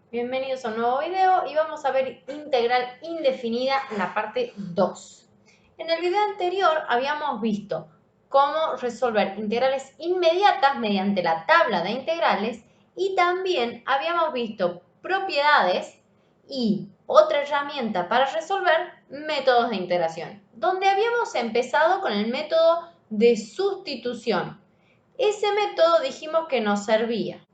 Bienvenidos a un nuevo video y vamos a ver integral indefinida en la parte 2. En el video anterior habíamos visto cómo resolver integrales inmediatas mediante la tabla de integrales y también habíamos visto propiedades y otra herramienta para resolver métodos de integración, donde habíamos empezado con el método de sustitución. Ese método dijimos que nos servía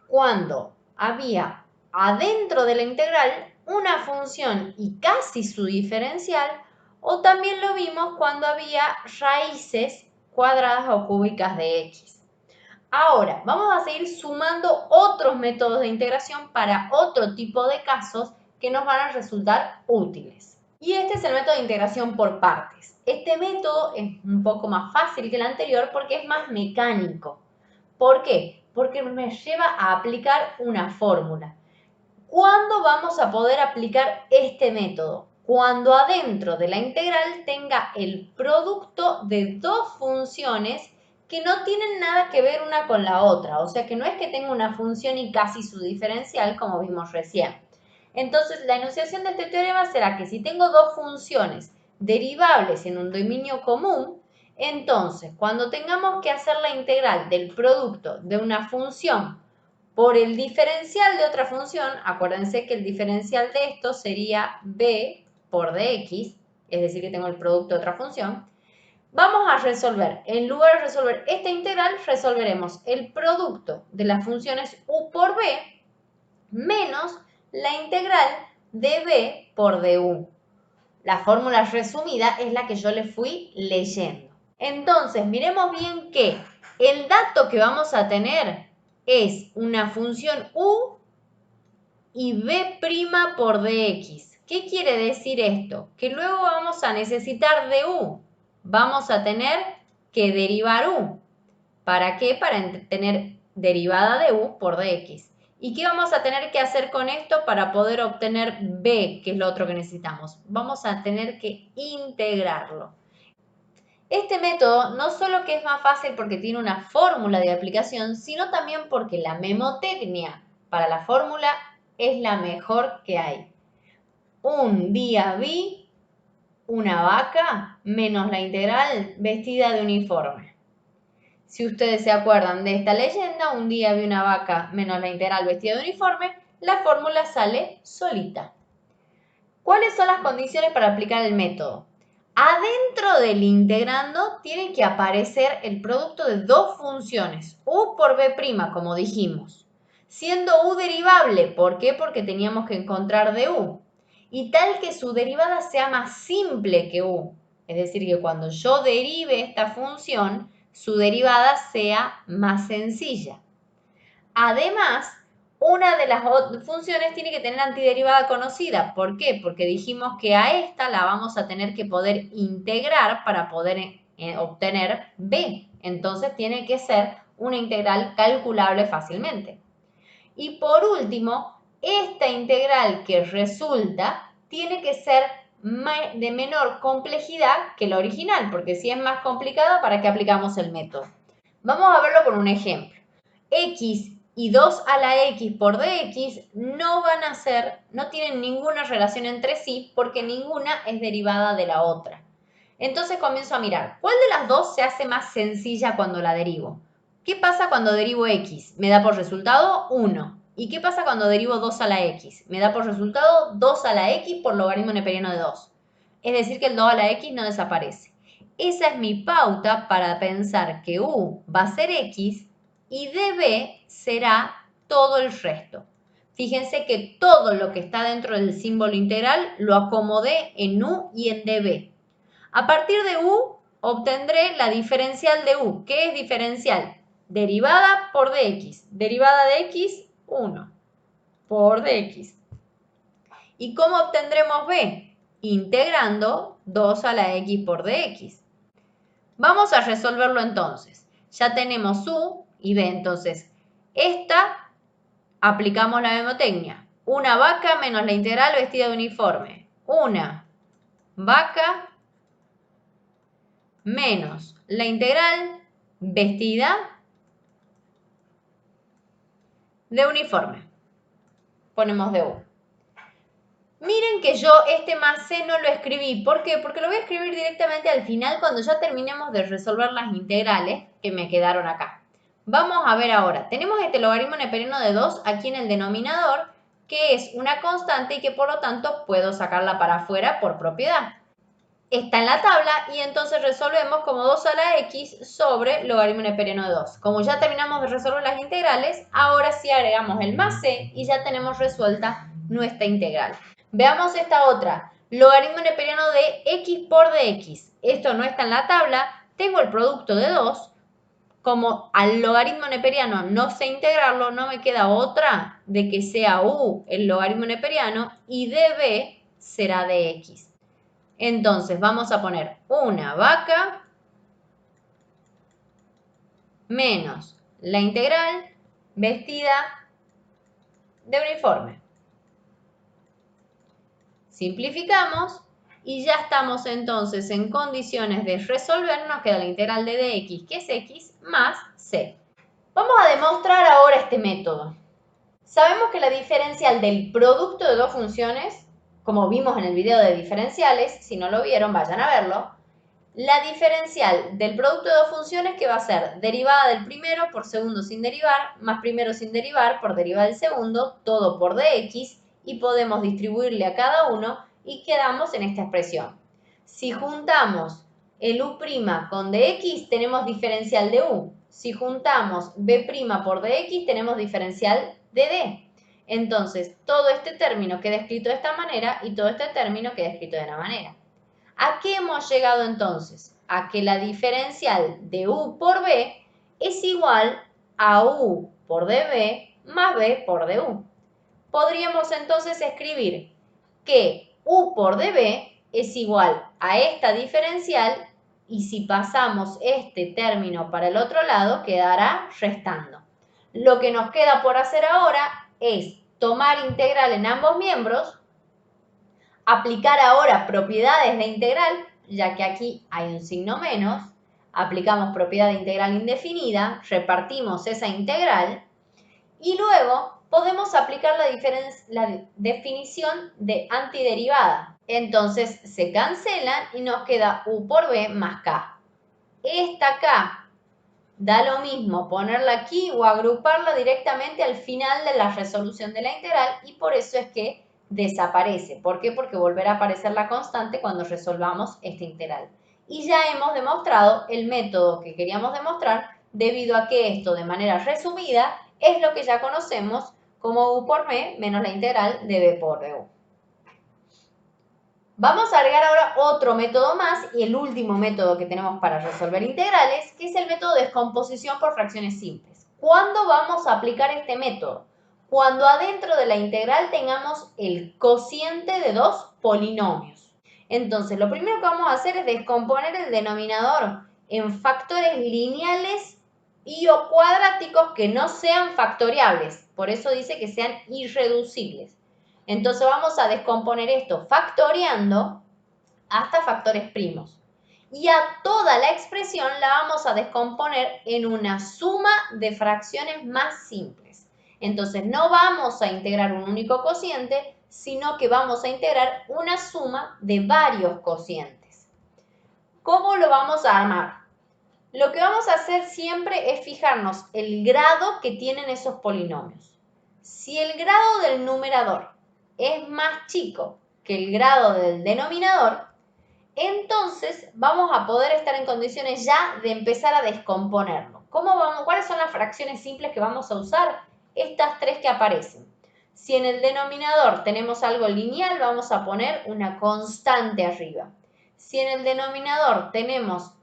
cuando había adentro de la integral una función y casi su diferencial, o también lo vimos cuando había raíces cuadradas o cúbicas de x. Ahora, vamos a seguir sumando otros métodos de integración para otro tipo de casos que nos van a resultar útiles. Y este es el método de integración por partes. Este método es un poco más fácil que el anterior porque es más mecánico. ¿Por qué? Porque me lleva a aplicar una fórmula. ¿Cuándo vamos a poder aplicar este método? Cuando adentro de la integral tenga el producto de dos funciones que no tienen nada que ver una con la otra. O sea que no es que tenga una función y casi su diferencial como vimos recién. Entonces la enunciación de este teorema será que si tengo dos funciones derivables en un dominio común, entonces cuando tengamos que hacer la integral del producto de una función por el diferencial de otra función, acuérdense que el diferencial de esto sería b por dx, es decir, que tengo el producto de otra función. Vamos a resolver, en lugar de resolver esta integral, resolveremos el producto de las funciones u por b menos la integral de b por du. La fórmula resumida es la que yo le fui leyendo. Entonces, miremos bien que el dato que vamos a tener es una función u y b' por dx. ¿Qué quiere decir esto? Que luego vamos a necesitar de u. Vamos a tener que derivar u. ¿Para qué? Para tener derivada de u por dx. ¿Y qué vamos a tener que hacer con esto para poder obtener b, que es lo otro que necesitamos? Vamos a tener que integrarlo. Este método no solo que es más fácil porque tiene una fórmula de aplicación, sino también porque la memotecnia para la fórmula es la mejor que hay. Un día vi una vaca menos la integral vestida de uniforme. Si ustedes se acuerdan de esta leyenda, un día vi una vaca menos la integral vestida de uniforme, la fórmula sale solita. ¿Cuáles son las condiciones para aplicar el método? Adentro del integrando tiene que aparecer el producto de dos funciones, u por b', como dijimos, siendo u derivable. ¿Por qué? Porque teníamos que encontrar de u. Y tal que su derivada sea más simple que u. Es decir, que cuando yo derive esta función, su derivada sea más sencilla. Además, una de las funciones tiene que tener antiderivada conocida. ¿Por qué? Porque dijimos que a esta la vamos a tener que poder integrar para poder obtener b. Entonces tiene que ser una integral calculable fácilmente. Y por último, esta integral que resulta tiene que ser de menor complejidad que la original, porque si es más complicada, ¿para qué aplicamos el método? Vamos a verlo con un ejemplo. X y 2 a la x por dx no tienen ninguna relación entre sí porque ninguna es derivada de la otra. Entonces comienzo a mirar, ¿cuál de las dos se hace más sencilla cuando la derivo? ¿Qué pasa cuando derivo x? Me da por resultado 1. ¿Y qué pasa cuando derivo 2 a la x? Me da por resultado 2 a la x por logaritmo neperiano de 2. Es decir, que el 2 a la x no desaparece. Esa es mi pauta para pensar que u va a ser x y db será todo el resto. Fíjense que todo lo que está dentro del símbolo integral lo acomodé en u y en db. A partir de u obtendré la diferencial de u. ¿Qué es diferencial? Derivada por dx. Derivada de x, 1 por dx. ¿Y cómo obtendremos b? Integrando 2 a la x por dx. Vamos a resolverlo entonces. Ya tenemos u y b. Entonces, esta aplicamos la memotecnia. Una vaca menos la integral vestida de uniforme. Una vaca menos la integral vestida de uniforme. ponemos de u. Miren que yo este más c no lo escribí. ¿Por qué? Porque lo voy a escribir directamente al final cuando ya terminemos de resolver las integrales que me quedaron acá. Vamos a ver ahora. Tenemos este logaritmo neperiano de 2 aquí en el denominador, que es una constante y que por lo tanto puedo sacarla para afuera por propiedad. Está en la tabla y entonces resolvemos como 2 a la x sobre logaritmo neperiano de 2. Como ya terminamos de resolver las integrales, ahora sí agregamos el más c y ya tenemos resuelta nuestra integral. Veamos esta otra, logaritmo neperiano de x por dx. Esto no está en la tabla, tengo el producto de 2. Como al logaritmo neperiano no sé integrarlo, no me queda otra de que sea u el logaritmo neperiano y db será dx. Entonces vamos a poner una vaca menos la integral vestida de uniforme. Simplificamos y ya estamos entonces en condiciones de resolver. Nos queda la integral de dx, que es x, más c. Vamos a demostrar ahora este método. Sabemos que la diferencial del producto de dos funciones, como vimos en el video de diferenciales, si no lo vieron, vayan a verlo. La diferencial del producto de dos funciones que va a ser derivada del primero por segundo sin derivar, más primero sin derivar por derivada del segundo, todo por dx, y podemos distribuirle a cada uno y quedamos en esta expresión. Si juntamos el u' con dx, tenemos diferencial de u. Si juntamos b' por dx, tenemos diferencial de d. Entonces, todo este término queda escrito de esta manera y todo este término queda escrito de la manera. ¿A qué hemos llegado entonces? A que la diferencial de u por b es igual a u por db más b por du. Podríamos entonces escribir que u por db es igual a esta diferencial y si pasamos este término para el otro lado quedará restando. Lo que nos queda por hacer ahora es tomar integral en ambos miembros, aplicar ahora propiedades de integral, ya que aquí hay un signo menos, aplicamos propiedad de integral indefinida, repartimos esa integral y luego podemos aplicar la definición de antiderivada. Entonces se cancelan y nos queda u por b más k. Esta k da lo mismo ponerla aquí o agruparla directamente al final de la resolución de la integral y por eso es que desaparece. ¿Por qué? Porque volverá a aparecer la constante cuando resolvamos esta integral. Y ya hemos demostrado el método que queríamos demostrar debido a que esto de manera resumida es lo que ya conocemos como u por b menos la integral de b por du. Vamos a agregar ahora otro método más y el último método que tenemos para resolver integrales, que es el método de descomposición por fracciones simples. ¿Cuándo vamos a aplicar este método? Cuando adentro de la integral tengamos el cociente de dos polinomios. Entonces, lo primero que vamos a hacer es descomponer el denominador en factores lineales y o cuadráticos que no sean factoriables. Por eso dice que sean irreducibles. Entonces vamos a descomponer esto factoreando hasta factores primos. Y a toda la expresión la vamos a descomponer en una suma de fracciones más simples. Entonces no vamos a integrar un único cociente, sino que vamos a integrar una suma de varios cocientes. ¿Cómo lo vamos a armar? Lo que vamos a hacer siempre es fijarnos el grado que tienen esos polinomios. Si el grado del numerador es más chico que el grado del denominador, entonces vamos a poder estar en condiciones ya de empezar a descomponerlo. ¿Cuáles son las fracciones simples que vamos a usar? Estas tres que aparecen. Si en el denominador tenemos algo lineal, vamos a poner una constante arriba. Si en el denominador tenemos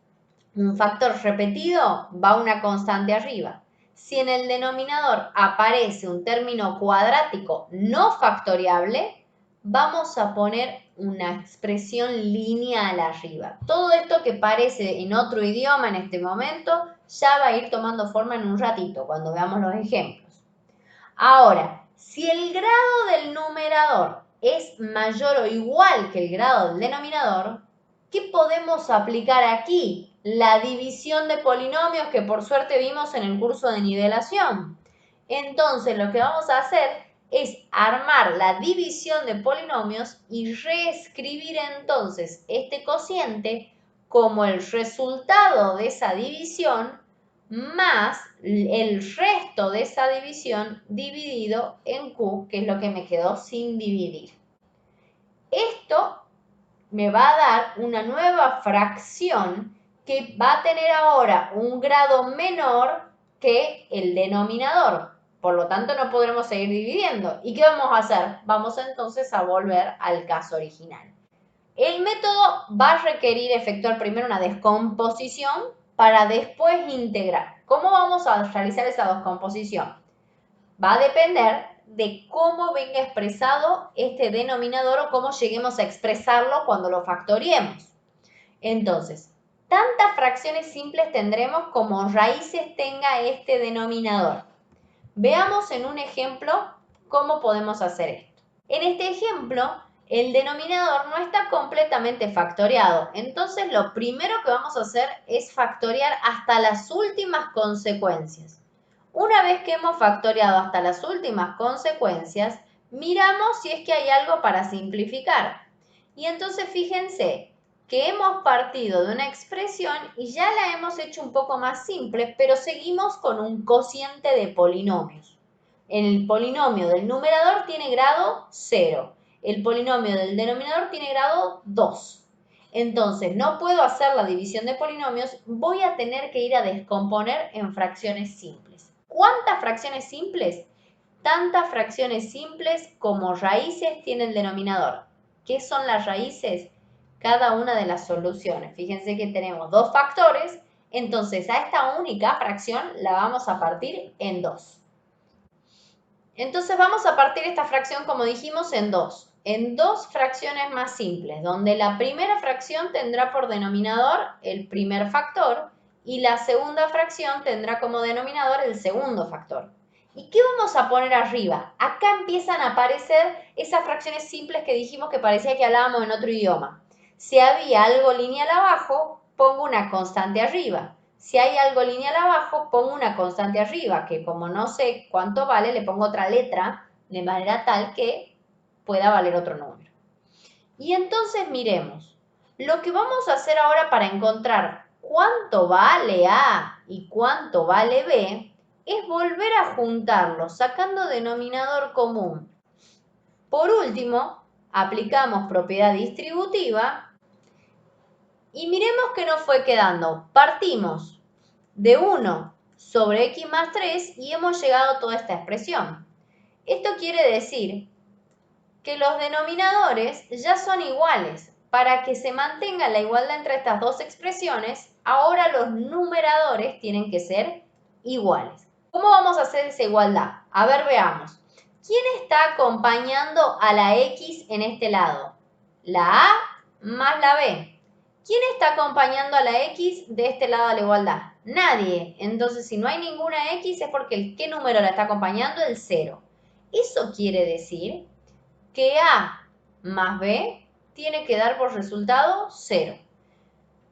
un factor repetido, va una constante arriba. Si en el denominador aparece un término cuadrático no factoriable, vamos a poner una expresión lineal arriba. Todo esto que parece en otro idioma en este momento ya va a ir tomando forma en un ratito cuando veamos los ejemplos. Ahora, si el grado del numerador es mayor o igual que el grado del denominador, ¿qué podemos aplicar aquí? La división de polinomios que por suerte vimos en el curso de nivelación. Entonces lo que vamos a hacer es armar la división de polinomios y reescribir entonces este cociente como el resultado de esa división más el resto de esa división dividido en Q, que es lo que me quedó sin dividir. Esto me va a dar una nueva fracción que va a tener ahora un grado menor que el denominador. Por lo tanto, no podremos seguir dividiendo. ¿Y qué vamos a hacer? Vamos entonces a volver al caso original. El método va a requerir efectuar primero una descomposición para después integrar. ¿Cómo vamos a realizar esa descomposición? Va a depender de cómo venga expresado este denominador o cómo lleguemos a expresarlo cuando lo factoriemos. Entonces, tantas fracciones simples tendremos como raíces tenga este denominador. Veamos en un ejemplo cómo podemos hacer esto. En este ejemplo, el denominador no está completamente factoriado. Entonces, lo primero que vamos a hacer es factoriar hasta las últimas consecuencias. Una vez que hemos factoriado hasta las últimas consecuencias, miramos si es que hay algo para simplificar. Y entonces fíjense que hemos partido de una expresión y ya la hemos hecho un poco más simple, pero seguimos con un cociente de polinomios. El polinomio del numerador tiene grado 0. El polinomio del denominador tiene grado 2. Entonces, no puedo hacer la división de polinomios, voy a tener que ir a descomponer en fracciones simples. ¿Cuántas fracciones simples? Tantas fracciones simples como raíces tiene el denominador. ¿Qué son las raíces? Cada una de las soluciones. Fíjense que tenemos dos factores, entonces a esta única fracción la vamos a partir en 2. Entonces vamos a partir esta fracción, como dijimos, en dos fracciones más simples, donde la primera fracción tendrá por denominador el primer factor y la segunda fracción tendrá como denominador el segundo factor. ¿Y qué vamos a poner arriba? Acá empiezan a aparecer esas fracciones simples que dijimos que parecía que hablábamos en otro idioma. Si había algo lineal abajo, pongo una constante arriba. Si hay algo lineal abajo, pongo una constante arriba, que como no sé cuánto vale, le pongo otra letra de manera tal que pueda valer otro número. Y entonces miremos, lo que vamos a hacer ahora para encontrar cuánto vale A y cuánto vale B, es volver a juntarlos, sacando denominador común. Por último, aplicamos propiedad distributiva y miremos qué nos fue quedando. Partimos de 1 sobre x más 3 y hemos llegado a toda esta expresión. Esto quiere decir que los denominadores ya son iguales. Para que se mantenga la igualdad entre estas dos expresiones, ahora los numeradores tienen que ser iguales. ¿Cómo vamos a hacer esa igualdad? A ver, veamos. ¿Quién está acompañando a la x en este lado? La a más la b. ¿Quién está acompañando a la x de este lado de la igualdad? Nadie. Entonces, si no hay ninguna x es porque ¿qué número la está acompañando? El 0. Eso quiere decir que a más b tiene que dar por resultado 0.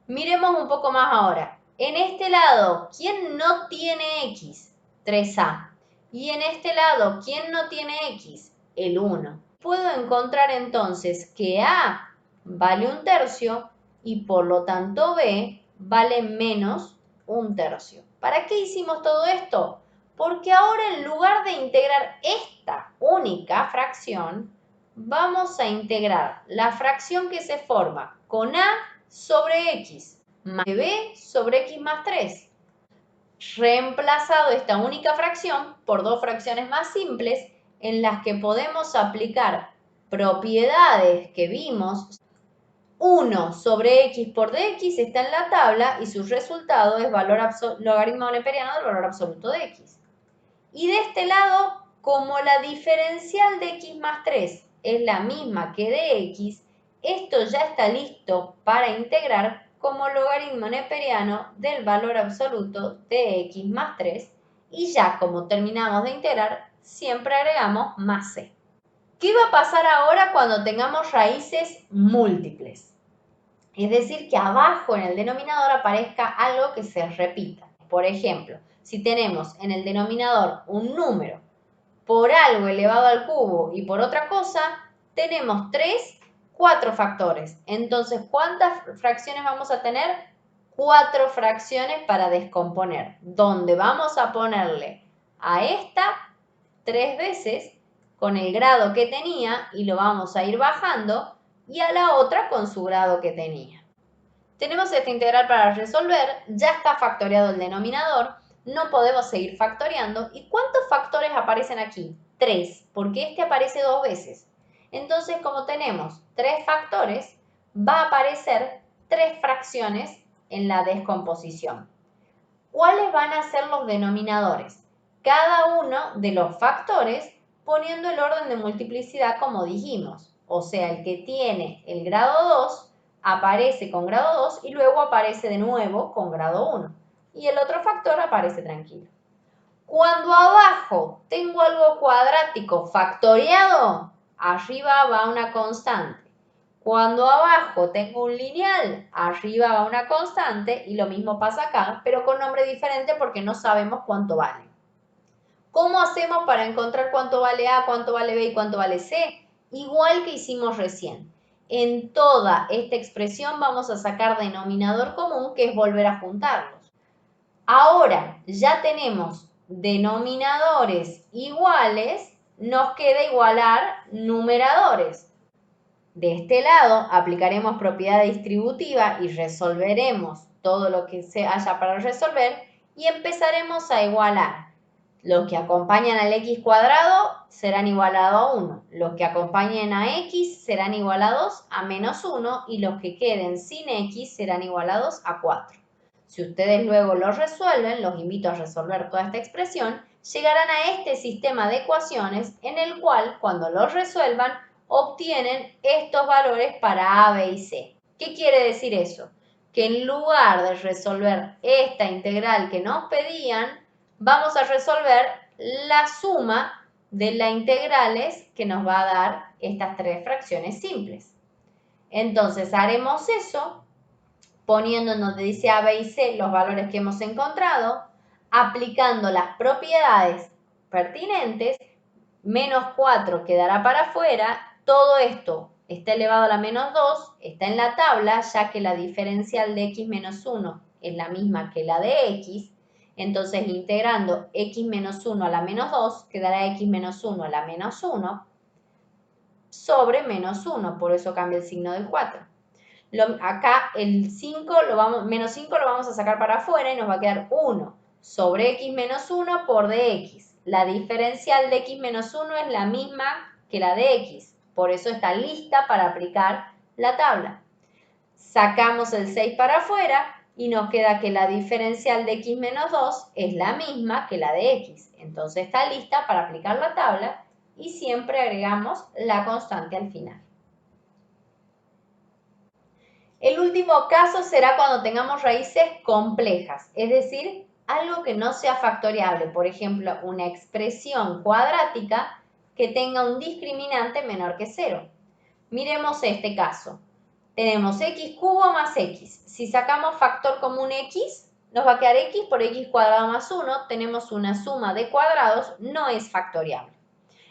Miremos un poco más ahora. En este lado, ¿quién no tiene x? 3a. Y en este lado, ¿quién no tiene x? El 1. Puedo encontrar entonces que a vale 1/3 y por lo tanto b vale menos 1/3. ¿Para qué hicimos todo esto? Porque ahora en lugar de integrar esta única fracción, vamos a integrar la fracción que se forma con a sobre x más b sobre x más 3. Reemplazado esta única fracción por dos fracciones más simples en las que podemos aplicar propiedades que vimos. 1 sobre x por dx está en la tabla y su resultado es logaritmo neperiano del valor absoluto de x. Y de este lado, como la diferencial de x más 3 es la misma que de x, esto ya está listo para integrar como logaritmo neperiano del valor absoluto de x más 3 y ya como terminamos de integrar, siempre agregamos más c. ¿Qué va a pasar ahora cuando tengamos raíces múltiples? Es decir, que abajo en el denominador aparezca algo que se repita. Por ejemplo, si tenemos en el denominador un número por algo elevado al cubo y por otra cosa, tenemos 3, 4 factores. Entonces, ¿cuántas fracciones vamos a tener? 4 fracciones para descomponer, donde vamos a ponerle a esta 3 veces con el grado que tenía y lo vamos a ir bajando, y a la otra con su grado que tenía. Tenemos esta integral para resolver, ya está factoriado el denominador, no podemos seguir factoreando. ¿Y cuántos factores aparecen aquí? 3, porque este aparece 2 veces. Entonces, como tenemos 3 factores, va a aparecer 3 fracciones en la descomposición. ¿Cuáles van a ser los denominadores? Cada uno de los factores poniendo el orden de multiplicidad como dijimos. O sea, el que tiene el grado 2 aparece con grado 2 y luego aparece de nuevo con grado 1. Y el otro factor aparece tranquilo. Cuando abajo tengo algo cuadrático factoriado, arriba va una constante. Cuando abajo tengo un lineal, arriba va una constante y lo mismo pasa acá, pero con nombre diferente porque no sabemos cuánto vale. ¿Cómo hacemos para encontrar cuánto vale A, cuánto vale B y cuánto vale C? Igual que hicimos recién. En toda esta expresión vamos a sacar denominador común, que es volver a juntarlos. Ahora ya tenemos denominadores iguales, nos queda igualar numeradores. De este lado aplicaremos propiedad distributiva y resolveremos todo lo que se haya para resolver y empezaremos a igualar. Los que acompañan al x cuadrado serán igualados a 1, los que acompañen a x serán igualados a menos 1 y los que queden sin x serán igualados a 4. Si ustedes luego lo resuelven, los invito a resolver toda esta expresión, llegarán a este sistema de ecuaciones en el cual, cuando lo resuelvan, obtienen estos valores para A, B y C. ¿Qué quiere decir eso? Que en lugar de resolver esta integral que nos pedían, vamos a resolver la suma de las integrales que nos va a dar estas 3 fracciones simples. Entonces haremos eso poniendo en donde dice A, B y C los valores que hemos encontrado, aplicando las propiedades pertinentes, menos 4 quedará para afuera, todo esto está elevado a la menos 2, está en la tabla, ya que la diferencial de x menos 1 es la misma que la de x, entonces integrando x menos 1 a la menos 2, quedará x menos 1 a la menos 1 sobre menos 1, por eso cambia el signo del 4. Acá el 5 menos 5 lo vamos a sacar para afuera y nos va a quedar 1 sobre x menos 1 por dx. La diferencial de x menos 1 es la misma que la de x, por eso está lista para aplicar la tabla. Sacamos el 6 para afuera y nos queda que la diferencial de x menos 2 es la misma que la de x. Entonces está lista para aplicar la tabla y siempre agregamos la constante al final. El último caso será cuando tengamos raíces complejas, es decir, algo que no sea factoriable, por ejemplo, una expresión cuadrática que tenga un discriminante menor que 0. Miremos este caso. Tenemos x cubo más x. Si sacamos factor común x, nos va a quedar x por x cuadrado más 1. Tenemos una suma de cuadrados, no es factoriable.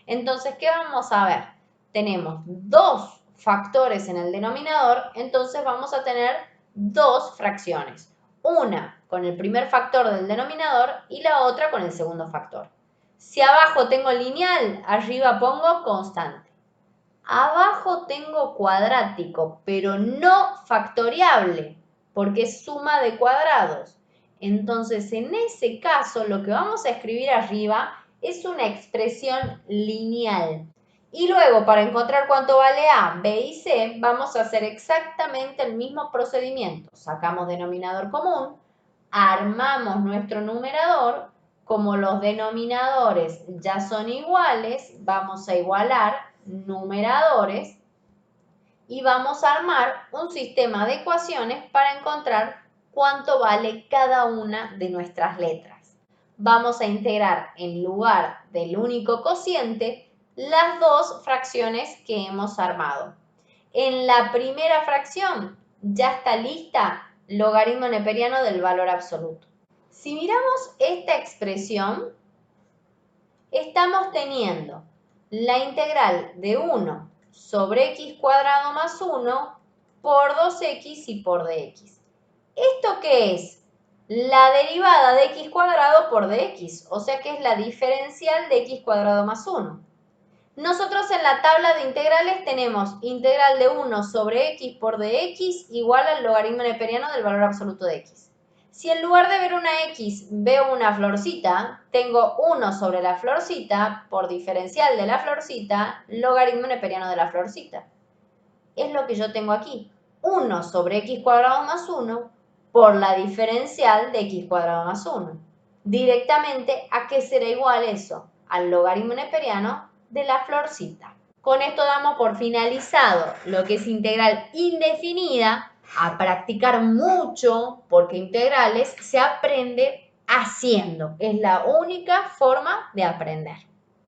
Entonces, ¿qué vamos a ver? Tenemos 2 factores en el denominador, entonces vamos a tener 2 fracciones. Una con el primer factor del denominador y la otra con el segundo factor. Si abajo tengo lineal, arriba pongo constante. Abajo tengo cuadrático, pero no factoriable, porque es suma de cuadrados. Entonces, en ese caso, lo que vamos a escribir arriba es una expresión lineal. Y luego, para encontrar cuánto vale A, B y C, vamos a hacer exactamente el mismo procedimiento. Sacamos denominador común, armamos nuestro numerador. Como los denominadores ya son iguales, vamos a igualar numeradores y vamos a armar un sistema de ecuaciones para encontrar cuánto vale cada una de nuestras letras. Vamos a integrar en lugar del único cociente las 2 fracciones que hemos armado. En la primera fracción ya está lista logaritmo neperiano del valor absoluto. Si miramos esta expresión estamos teniendo la integral de 1 sobre x cuadrado más 1 por 2x y por dx. ¿Esto qué es? La derivada de x cuadrado por dx, o sea que es la diferencial de x cuadrado más 1. Nosotros en la tabla de integrales tenemos integral de 1 sobre x por dx igual al logaritmo neperiano del valor absoluto de x. Si en lugar de ver una x veo una florcita, tengo 1 sobre la florcita por diferencial de la florcita, logaritmo neperiano de la florcita. Es lo que yo tengo aquí. 1 sobre x cuadrado más 1 por la diferencial de x cuadrado más 1. Directamente, ¿a qué será igual eso? Al logaritmo neperiano de la florcita. Con esto damos por finalizado lo que es integral indefinida. A practicar mucho, porque integrales se aprende haciendo. Es la única forma de aprender.